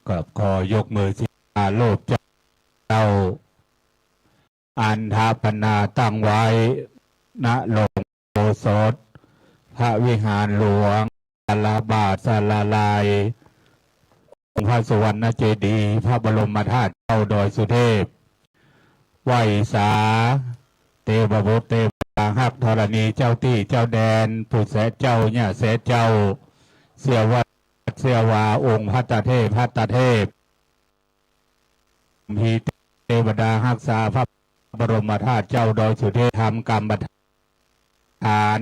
กับขอยกมือสิอาโลภเจ้าอันทาปนาตั้งไว้ณหลวงโบสถพระวิหารหลวงศาลาบาทศาลาลายองค์พระสุวรรณเจดีย์พระบรมธาตุเจ้าดอยสุเทพไหวสาเทพบุตรเทพหักธรณีเจ้าที่เจ้าแดนผู้แสเจ้าเนี่ยแสเจ้าเสียวาองค์พัตเทพพีเทวดาหักษาพระบรมธาตุเจ้าดอยสุเทพทำกรรมฐาน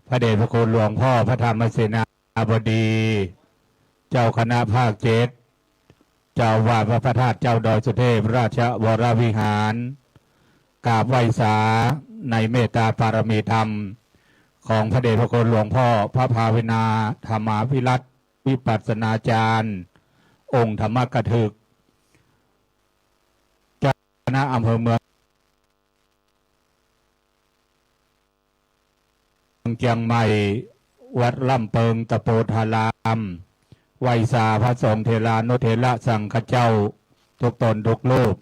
พระเดชพระคุณหลวงพ่อพระธรรมเสนาบดีเจ้าคณะภาคเจ็ดเจ้าวาดพระพระธาตุเจ้าดอยสุเทพราชวรวิหารกราบไหว้สาในเมตตาปารมีธรรมของพระเดชพระคุณหลวงพ่อพระภาวินาธรรมาภิรัตน์วิปัสสนาจารย์องค์ธรรมกถึกเจ้าคณะอำเภอเมืองเชียงใหม่วัดล่ำเปิงตะโปธารามไหว้สาพระสงฆ์เทรานุเทระสังฆเจ้าทุกตนทุกรูป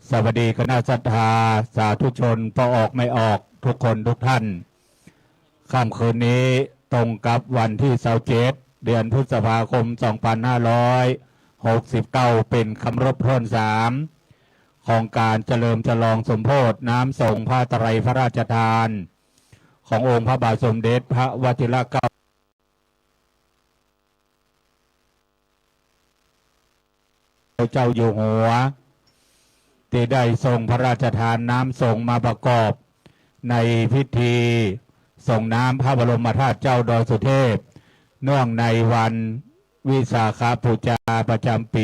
สวัสดีคณะศรัทธาสาธุชนพอออกไม่ออกทุกคนทุกท่านค่ำคืนนี้ตรงกับวันที่27เดือนพฤษภาคม 2569เป็นคำรบถ้วน3ของการเฉลิมฉลองสมโภชน้ำส่งผ้าไตรพระราชทานขององค์พระบาทสมเด็จพระวชิรเกล้าเจ้าอยู่หัวที่ได้ส่งพระราชทานน้ำส่งมาประกอบในพิธีส่งน้ำพระบรมธาตุเจ้าดอยสุเทพเนื่องในวันวิสาขบูชาประจำปี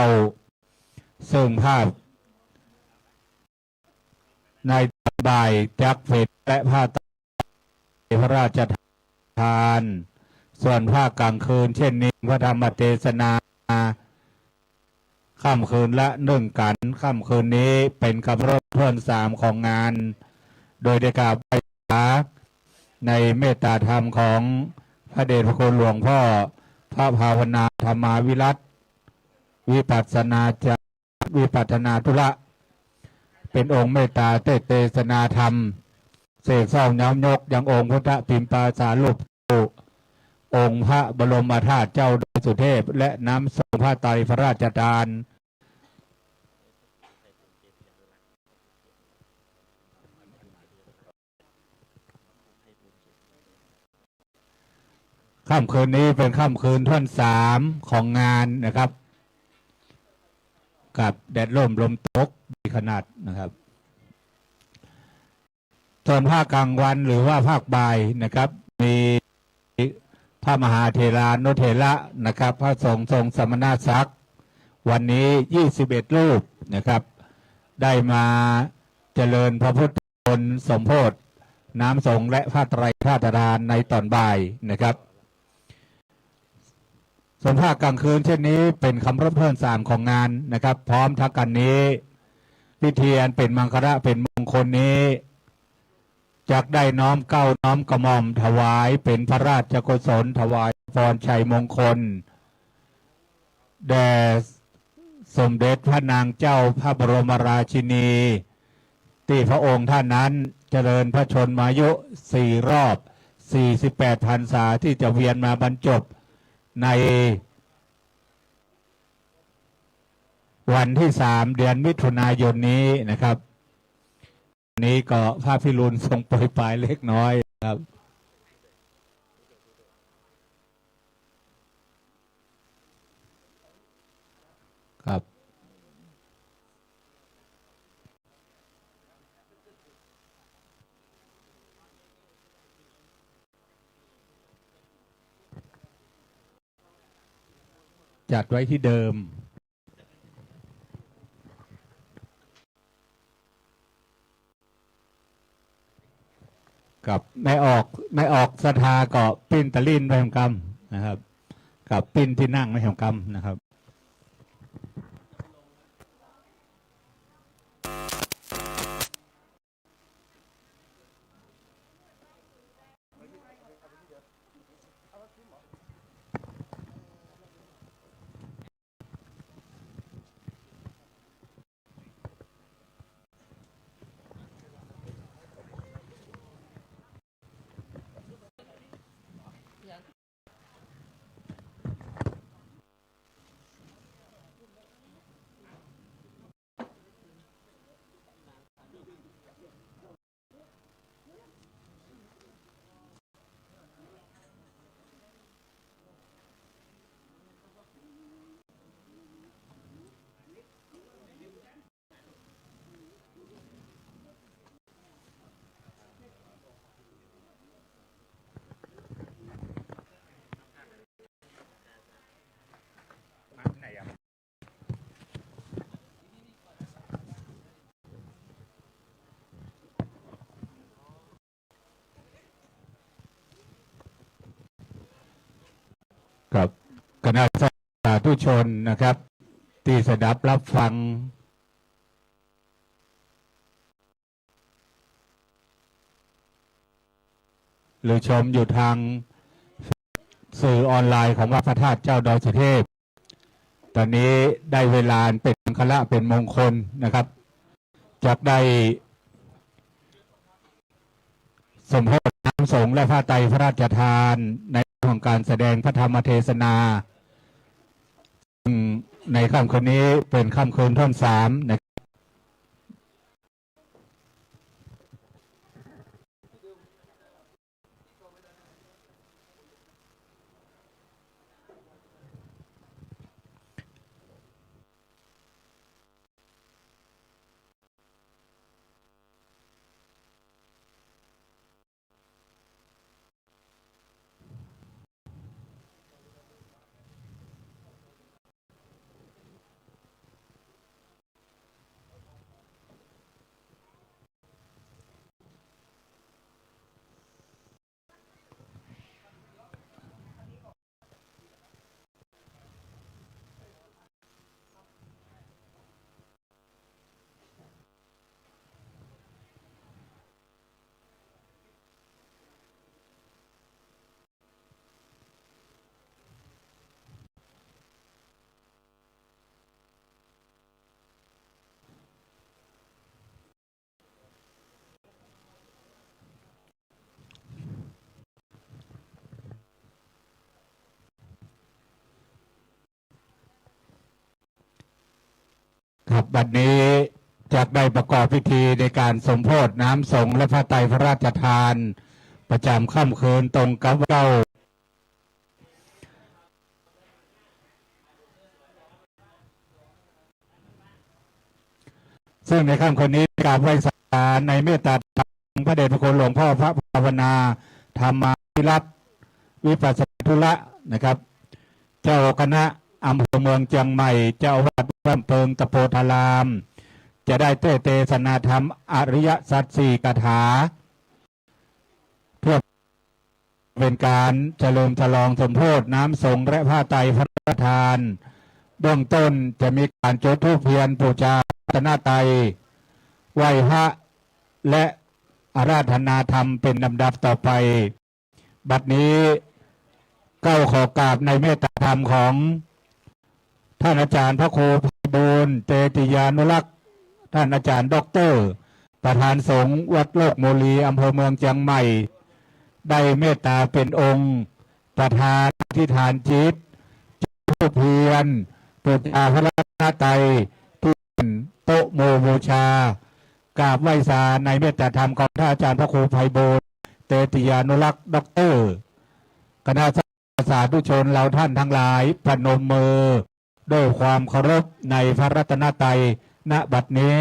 2569 ซึ่งภาพในบ่ายจักเฟดและผ้าไตรพระราชทานส่วนภาคกลางคืนเช่นนี้พระธรรมเทศนาค่ำคืนละ1 กันค่ำคืนนี้เป็นคำรบถ้วน3ของงานโดยได้กราบไหว้ในเมตตาธรรมของพระเดชพระคุณหลวงพ่อพระภาวนาธรรมาวิรัตน์วิปัสสนาธุระเป็นองค์เมตตาเทศนาธรรมเสกเศร้าย้ำยกยังองค์พุทธพิมพาสารูปองค์พระบรมธาตุเจ้าดอยสุเทพและน้ำส่งผ้าไตรพระราชทานค่ำคืนนี้เป็นค่ำคืนท่วน3ของงานนะครับกับแดดร่มลมตกมีขนาดนะครับส่วนภาคกลางวันหรือว่าภาคบ่ายนะครับมีพระมหาเถรานุเถระนะครับพระสงฆ์ทรงสมณศักดิ์วันนี้21รูปนะครับได้มาเจริญพระพุทธมนต์สมโภชน้ำสงฆ์และผ้าไตรพระราชทานในตอนบ่ายนะครับส่วนภาคกลางคืนเช่นนี้เป็นคำรบถ้วน3ของงานนะครับพร้อมทั้งกันนี้พิธีอันเป็นมังคละเป็นมงคลนี้จักได้น้อมเกล้าน้อมกระหม่อมถวายเป็นพระราชกุศลถวายพรชัยมงคลแด่สมเด็จพระนางเจ้าพระบรมราชินีที่พระองค์ท่านนั้นเจริญพระชนมายุ4 รอบ48 พรรษาที่จะเวียนมาบรรจบในวันที่3เดือนมิถุนายนนี้นะครับนี้ก็พระพิรุณทรงโปรยปลายเล็กน้อยครับครับจัดไว้ที่เดิมกับไม่ออกศรัทธาก็ปิ้นตะลิ่นไม่ทำกรรมนะครับกับปิ้นที่นั่งไม่ทำกรรมนะครับ กับคณะสาธุชนนะครับที่สดับรับฟังหรือชมอยู่ทางสื่อออนไลน์ของวัดพระธาตุเจ้าดอยสุเทพตอนนี้ได้เวลาเป็นคละเป็นมงคลนะครับจากได้สมโภชน้ำสงฆ์และผ้าไตรพระราชทานในของการแสดงพระธรรมเทศนาในค่ำคืนนี้เป็นค่ำคืนท่อน3นะครับครับบัดนี้จากได้ประกอบพิธีในการสมโภชน้ำสงฆ์และพระไตรพระราชทานประจำค่ำคืนตรงกับเราซึ่งในค่ำคืนนี้การไหว้สักการะในเมตตาธรรมพระเดชพระคุณหลวงพ่อพระภาวนาธรรมาภิรัตน์วิปัสสนาธุระนะครับเจ้าคณะอำเภอเมืองเชียงใหม่เจ้าวัดบ้านเพิงตะโพธารามจะได้เทศนาธรรมอริยสัจสี่คาถาเพื่อเป็นการเฉลิมฉลองสมโภชน้ำสงฆ์และผ้าไตรพระราชทานเบื้องต้นจะมีการจุดธูปเทียนบูชาพระไตรไหว้พระและอาราธนาธรรมเป็นลำดับต่อไปบัดนี้ก้าวขอกราบในเมตตาธรรมของท่านอาจารย์พระครูไพบูลย์เตติยานุรักษ์ท่านอาจารย์ด็อกเตอร์ประธานสงฆ์วัดโลกโมลีอำเภอเมืองเชียงใหม่ได้เมตตาเป็นองค์ประธานที่ฐานจิตจุดเพียนบูชาพระรัตนตรัยที่โต๊ะโมบูชากราบไหว้สาในเมตตาธรรมของท่านอาจารย์พระครูไพบูลย์เตติยานุรักษ์ด็อกเตอร์คณะสาธุชนเราท่านทั้งหลายพนมมือด้วยความเคารพในพระรัตนตรัยณบัดนี้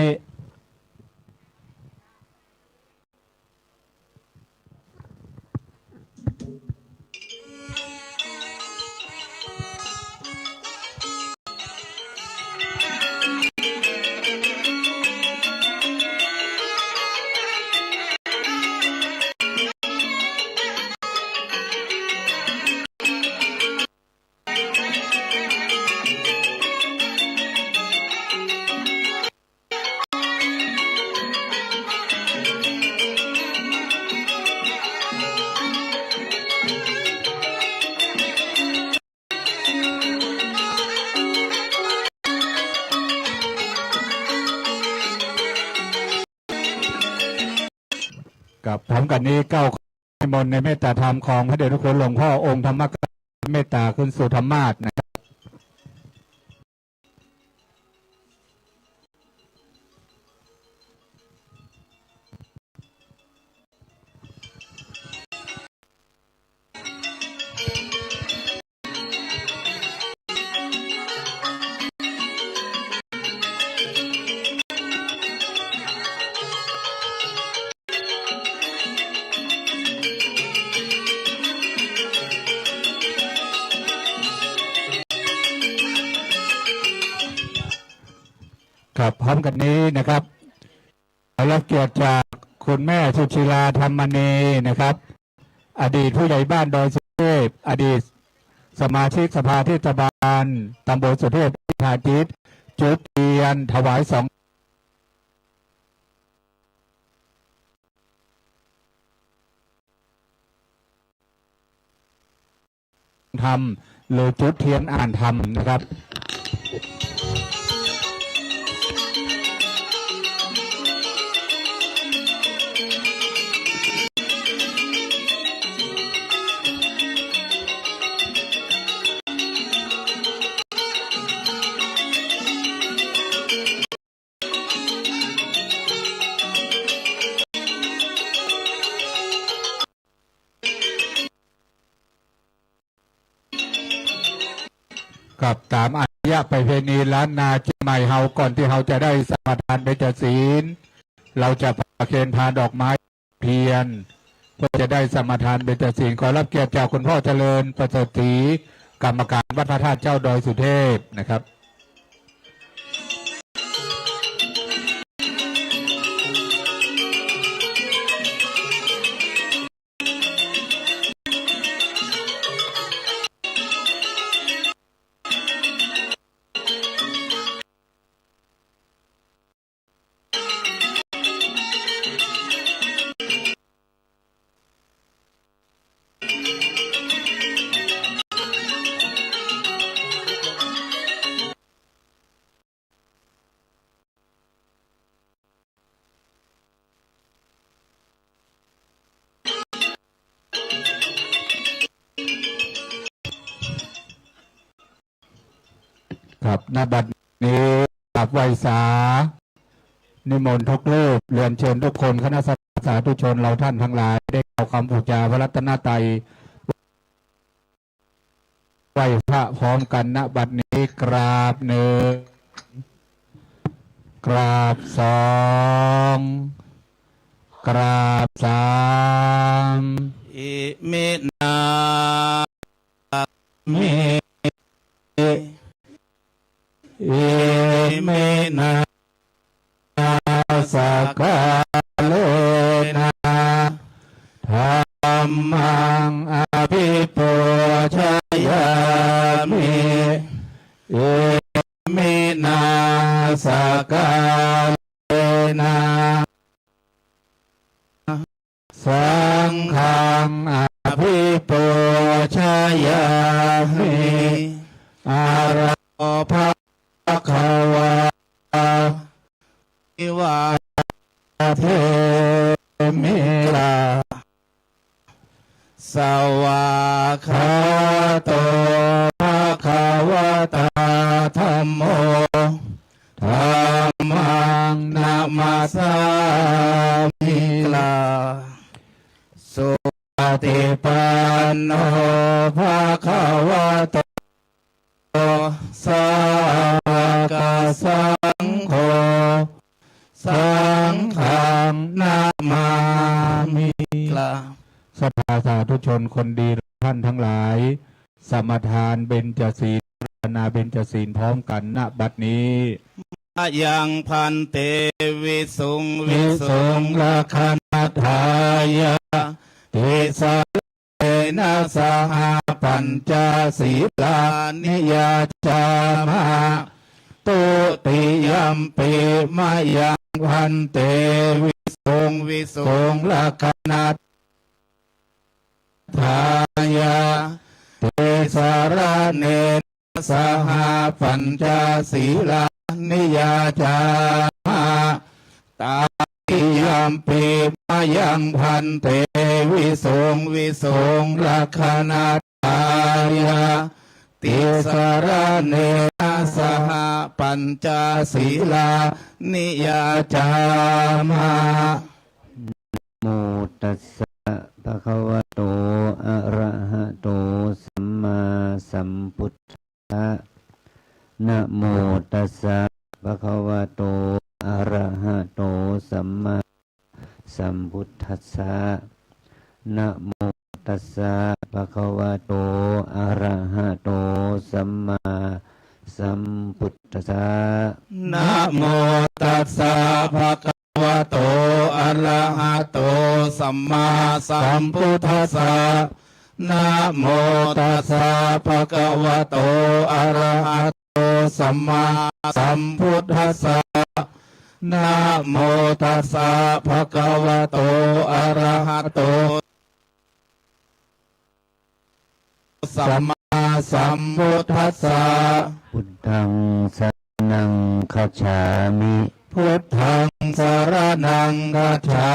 กับพร้อมกันนี้ก้าวมนต์ในเมตตาธรรมของพระเดชพระคุณหลวงพ่อองค์ธรรมกายเมตตาขึ้นสู่ธรรมาสน์นะครับกับพร้อมกันนี้นะครับรับเกียรติจากคุณแม่สุชิราธรรมณีนะครับอดีตผู้ใหญ่บ้านดอยสุเทพอดีต สมาชิกสภาเทศบาลตำบลสุเทพธาจิตจุดเทียนถวาย2ธรรมหรือจุดเทียนอ่านธรรมนะครับกับตามอารยประเพณีล้านนาจีนใหม่เฮาก่อนที่เฮาจะได้สมาทานเบญจศีลเราจะประเคนพานดอกไม้เพียนเพื่อจะได้สมาทานเบญจศีลขอรับเกียรติจากคุณพ่อเจริญประเสริฐศรีกรรมการวัดพระธาตุเจ้าดอยสุเทพนะครับครับณบัดนี้กราบไหว้สานิมนต์ทุกรูปเรียนเชิญทุกคนคณะสาธุชนเราท่านทั้งหลายได้กล่าวคำบูชาพระรัตนตรัยไหว้พระพร้อมกันณบัดนี้กราบหนึ่งกราบสองกราบสามอิมินามิอิมินาสักกาเลนะธรรมังอภิปูชยามิอิมินาสักกาเลนะสังฆังอภิปูชยามิอะระหะภะคะวะอิวาเทมิลาสวาคา โตภะคะวะตาธัมโมธัมมังนามาสามิลาสุปฏิปันโนภะคะวะโตสาวกสังโฆสังฆังนามามิลาศรัทธาสาธุชนคนดีท่านทั้งหลายสมทานเบญจศีลนาเบญจศีลพร้อมกันณบัดนี้ยังพันเตวิสุงวิสุงละคันธายะติสาเลนะสหปัญจศีลานิยาจามะตุติยัมปิมายังพันเตวิสุงละคันธายะเตสารเนสหปัญจศีลานิยาจามะตาติยัมปิมายังพันเตวิสุงลักขณาทายะติสารเนสหปัญจศีลานิยาจามะโมตัสสะภะคะวะโตอะระหะโตสัมมาสัมพุทธัสสะนะโมตัสสะภะคะวะโตอะระหะโตสัมมาสัมพุทธัสสะนะโมตัสสะภะคะวะโตอะระหะโตสัมมาสัมพุทธัสสะนะโมตัสสะภะคะวะโตอะระหะโตสัมมาสัมพุทธัสสะ นะโมตัสสะภะคะวะโตอะระหะโตสัมมาสัมพุทธัสสะนะโมตัสสะภะคะวะโตอะระหะโตสัมมาสัมพุทธัสสะ พุทธังสรณังคัจฉามิ พุทธังสารนังคัจฉา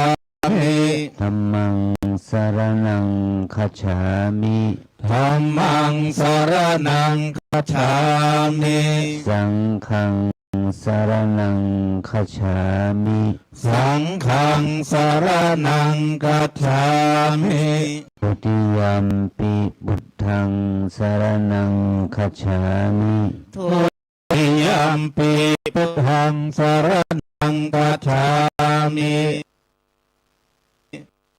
มิ ธัมมังสรณังคัจฉามิ ธัมมังสารนังคัจฉามิ สังฆังสรณังคัจฉามิ สังฆังสารนังคัจฉามิ ทุติยัมปิพุทธังสรณังคัจฉามิ ทุติยัมปิพุทธังสารนังคัจฉามิ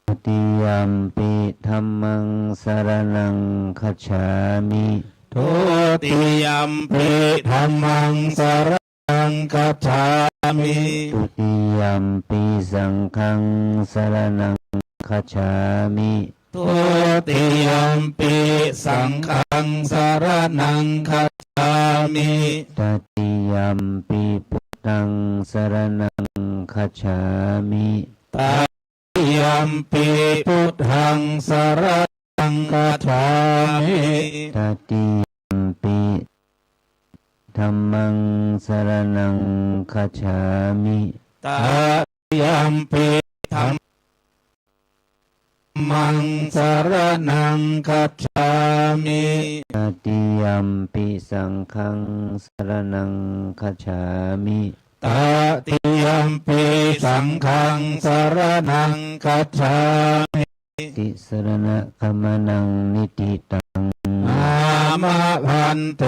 ทุติยัมปิธัมมังสรณังคัจฉามิ ทุติยัมปิธัมมังสารนังคัจฉามิ ทุติยัมปิสังฆังสรณังคัจฉามิ ทุติยัมปิสังฆังสารนังคัจฉามิ ตติยัมปิพุทธังสรณังคัจฉามิ ตติยัมปิพุทธังสารนังคัจฉามิ ตติยัมปิธัมมังสรณังคัจฉามิ ตติยัมปิธัมมังสารนังคัจฉามิ ตติยัมปิสังฆังสรณังคัจฉามิ ตติยัมปิสังฆังสารนังคัจฉามิ ติสรณะคัมนังนิติตัง อามะพันเต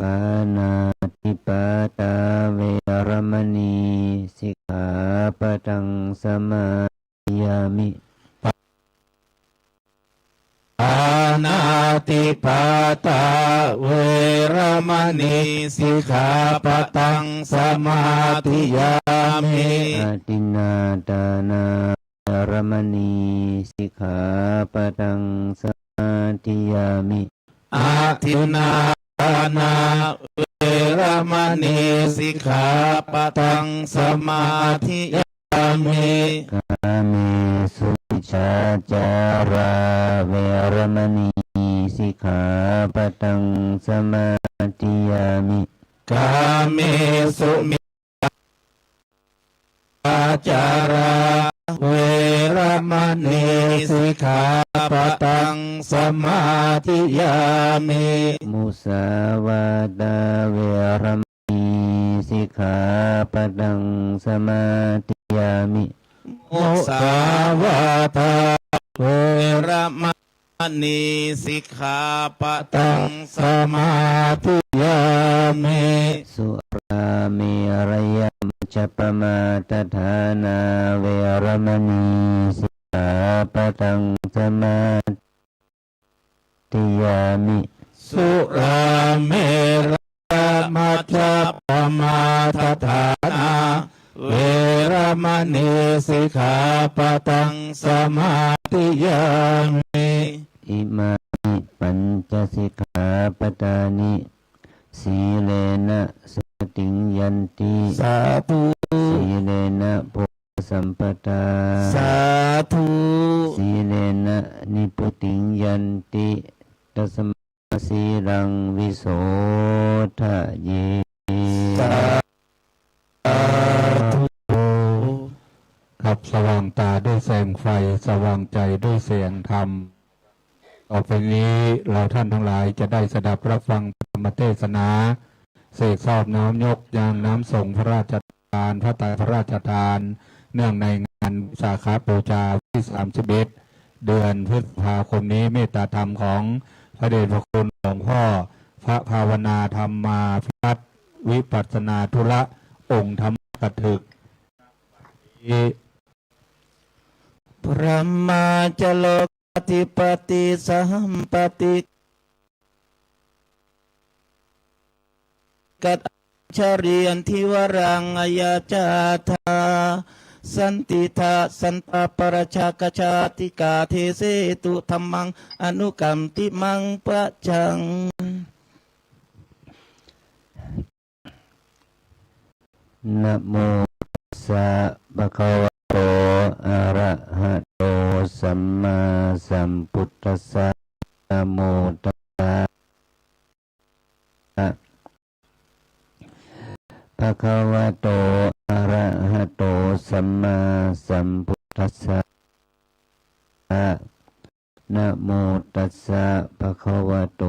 ปานาติปาตาเวรมณีสิกขาปะทังสมาธิยามิ ปานาติปาตาเวรมณีสิกขาปะทังสมาธิยามิ อาตินนาดานาเวรมณีสิกขาปะทังสมาธิยามิ อาทินนาทานาเวรมณีสิกขาปะทังสมาธิยามิ กาเมสุมิชาจาราเวรมณีสิกขาปะทังสมาธิยามิ กาเมสุมิอาจาราเวรมณีสิกขาปะทังสมาธิยามิ มุสาวาดาเวรมณีสิกขาปะทังสมาธิยามิ มุสาวาทาเวรมณีสิกขาปะทังสมาธิยามิ สุราเมรยมัจจปมาตฐานาเวรมณีสิกขาปะทังสมาธิยามิ สุราเมรมัจจปมาทฐานาเวรมณีสิกขาปะทังสมาธิยามิ อิมานิปัญจสิกขาปทานิสีเลนะสุติงยันติ สาธุ สีเลนะโพสัมปทา สาธุ สีเลนะนิพุติงยันติตัสมาสีรังวิโสทะเย สาธุ ครับสว่างตาด้วยแสงไฟสว่างใจด้วยเสียงธรรมต่อไปนี้เราท่านทั้งหลายจะได้สดับรับฟังธรรมเทศนาเสกสอบน้อมยกยางน้ำส่งพระราชทานพระไตรพระราชทาน เนื่องในงานสาขาปูชาที่31เดือนพฤษภาคมนี้เมตตาธรรมของพระเดชพระคุณหลวงพ่อพระภาวนาธรรมมาพิพัฒน์วิปัสสนาธุระองค์ธรรมกถึก พระมาจโลกติปติสัมปติกัตชเรียนทิวรังอายาจาธา สันติทาสันตปรชากชาติกาเทเสตุธรรมังอนุกรรมติมังปะจังนะโมตัสสะภะคะวะโตอะระหะโตสัมมาสัมพุทธัสสะนะโมตัสสะภะคะวะโตอะระหะโตสัมมาสัมพุทธัสสะนะโมตัสสะภะคะวะโต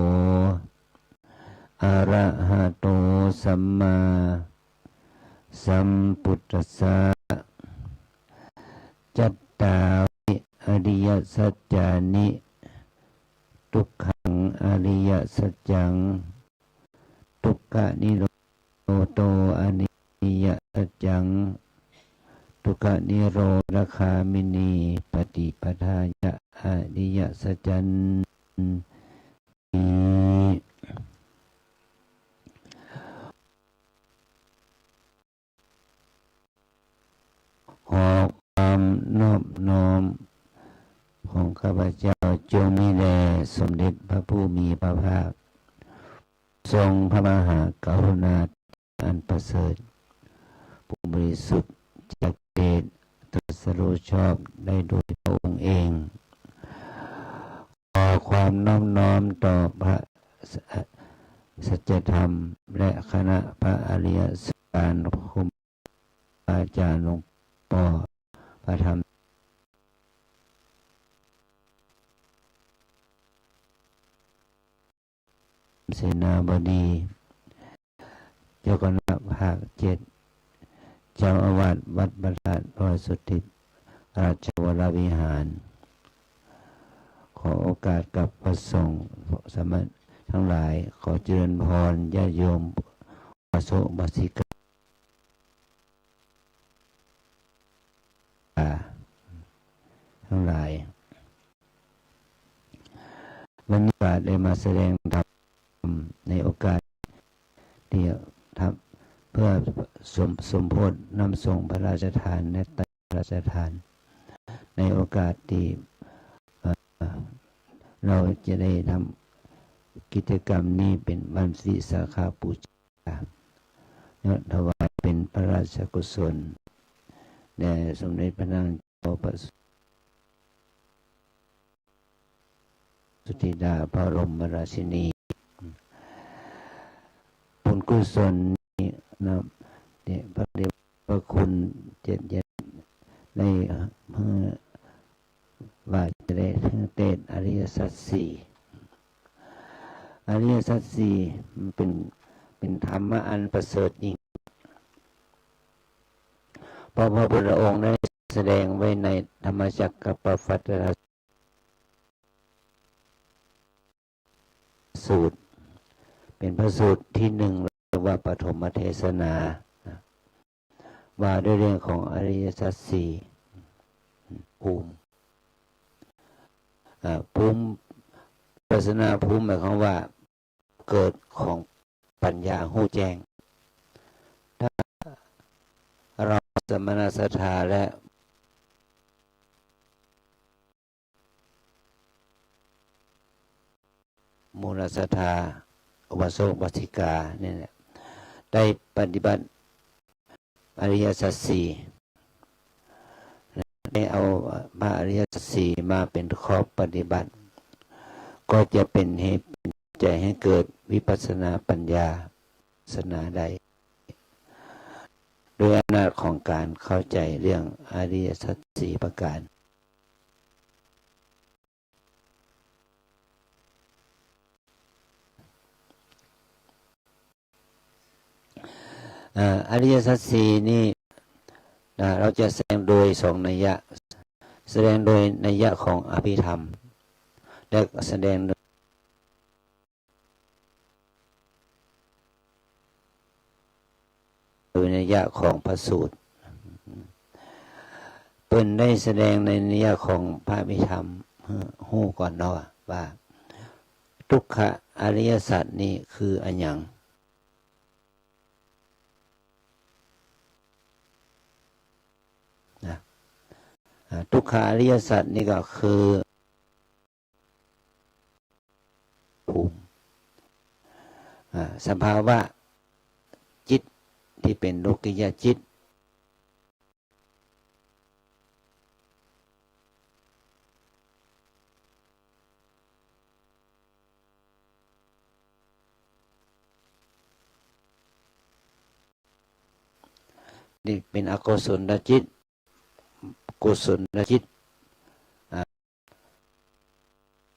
อะระหะโตสัมมาสัมพุทธัสสะจัตตาริอริยสัจจานิทุกขังอริยสัจจังทุกขนิโรโตอนิยสัจจังทุกขนิโรธคามินีปฏิปทายะอริยสัจจันติขอความนอบน้อมของข้าพเจ้าจงมีแด่สมเด็จพระผู้มีพระภาคทรงพระมหากรุณาอันประเสริฐผู้บริสุทธิ์จากเดชตรัสรู้ชอบได้โดยพระองค์เองขอความน้อมน้อมต่อพระสัจธรรมและคณะพระอริยสงฆ์ครูอาจารย์หลวงพ่อพระธรรมเสนาบดีเจ้าคณะภาค7เจ้าอาวาสวัดบรรทัดพระสุทธิราชวรวิหารขอโอกาสกับพระสงฆ์สมณทั้งหลายขอเจริญพรญาติโยมพระสงฆ์บาสิกาทั้งหลายวันนี้ได้มาแสดงธรรมในโอกาสที่ทำเพื่อสมโภชนำส่งพระราชทานและพระราชทานในโอกาสที่เราจะได้ทำกิจกรรมนี้เป็นวันวิสาขบูชาถวายเป็นพระราชกุศลแด่สมเด็จพระนางเจ้าประสุธิดาพระบรมราชินีบุญกุศลนี้นะพระเดชพระคุณเจ็ดได้ว่าจะได้เทศอริยสัจสี่อริยสัจสี่มันเป็นธรรมะอันประเสริฐยิ่งเพราะพระพุทธองค์ได้แสดงไว้ในธรรมจักรกับปวัตตรสูตรเป็นพระสูตรที่หนึ่งเรียกว่าปฐมเทศนาว่าด้วยเรื่องของอริยสัจสี่ภูมิปัสนาภูมิหมายความว่าเกิดของปัญญาหู้แจ้งถ้าเราสมณศรัทธาและมูลศรัทธาอุบาสกอุบาสิกาเนี่ยได้ปฏิบัติอริยสัจสี่ได้เอาพระอริยสัจสี่มาเป็นข้อปฏิบัติก็จะเป็นเหตุเป็นใจให้เกิดวิปัสสนาปัญญาศาสนาใดโดยอำนาจของการเข้าใจเรื่องอริยสัจสี่ประการอริยสัจสี่นี่เราจะแสดงโดยสองนัยยะแสดงโดยนัยยะของอภิธรรมและแสดงโดยนัยยะของพระสูตรเปิ้นได้แสดงในนัยยะของพระอภิธรรมฮู้ก่อนเนาะว่าทุกขะอริยสัจนี่คืออันหยัง ทุกขาอริยสัจนี่ก็คือภูมิสภาวะจิตที่เป็นโลกิยจิตนี่เป็นอกุศลจิตกุศลจิต